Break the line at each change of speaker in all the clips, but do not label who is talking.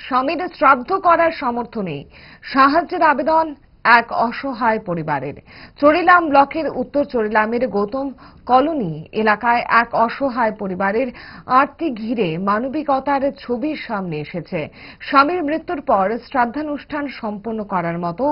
স্বামীর শ্রাদ্ধ করার সামর্থ্য নেই, সাহায্যের আবেদন এক অসহায় পরিবারের। চরিলাম ব্লকের উত্তর চরিলামের গৌতম কলোনি এলাকায় এক অসহায় পরিবারের আর্তি ঘিরে মানবিকতার ছবি সামনে এসেছে। স্বামীর মৃত্যুর পর শ্রাদ্ধানুষ্ঠান সম্পন্ন করার মতো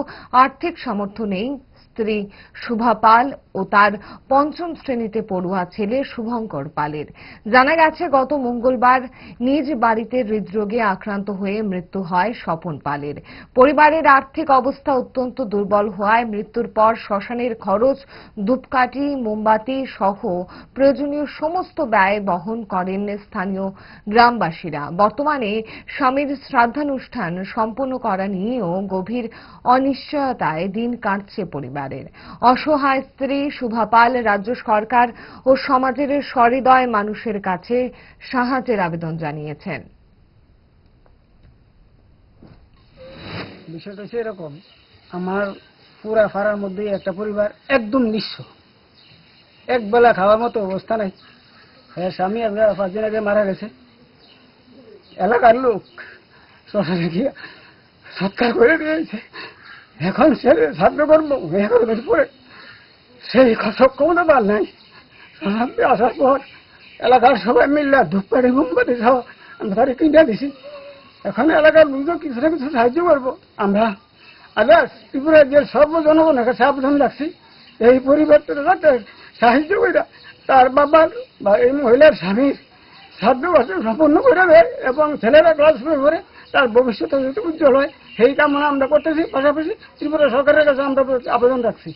আর্থিক সামর্থ্য নেই স্ত্রী শুভা পাল ও তার পঞ্চম শ্রেণীতে পড়ুয়া ছেলে শুভঙ্কর পালের। জানা গেছে, গত মঙ্গলবার নিজ বাড়িতে হৃদরোগে আক্রান্ত হয়ে মৃত্যু হয় স্বপন পালের। পরিবারের আর্থিক অবস্থা অত্যন্ত দুর্বল হওয়ায় মৃত্যুর পর শ্মশানের খরচ, ধূপকাঠি, মোমবাতি সহ প্রয়োজনীয় সমস্ত ব্যয় বহন করেন স্থানীয় গ্রামবাসীরা। বর্তমানে স্বামীর শ্রাদ্ধানুষ্ঠান সম্পন্ন করা নিয়েও গভীর অনিশ্চয়তায় দিন কাটছে পরিবারের। অসহায় স্ত্রী শুভা পাল রাজ্য সরকার ও সমাজের সহৃদয় মানুষের কাছে সাহায্যের আবেদন জানিয়েছেন।
বিষয়টা হচ্ছে এরকম, আমার পুরা পাড়ার মধ্যে একটা পরিবার একদম নিঃস্ব, এক বেলা খাওয়ার মতো অবস্থা নাই। হ্যাঁ, স্বামী আপনার 5 দিন আগে মারা গেছে। এলাকার লোক শ্মশানে গিয়ে সৎকার করে দিয়েছে। এখন সে শ্রাদ্ধ করবো পরে সেই সক্ষমতা তার নাই। শ্মশানতে আসার পর এলাকার সবাই মিললে ধূপকাঠি মোমবাতি সহ আমরা তাকে কিনে দিছি। এখন এলাকার লোকজন কিছু না কিছু সাহায্য করবো। আমরা আবার ত্রিপুরার যে সর্বজনগণের কাছে আবেদন রাখছি, এই পরিবারটা যাতে সাহায্য করে তার বাবার বা এই মহিলার স্বামীর শ্রাদ্ধ বছর সম্পন্ন করে দেয় এবং ছেলেরা ক্লাস করে তার ভবিষ্যৎ যাতে উজ্জ্বল হয়, সেই কামনা আমরা করতেছি। পাশাপাশি ত্রিপুরা সরকারের কাছে আমরা আবেদন রাখছি।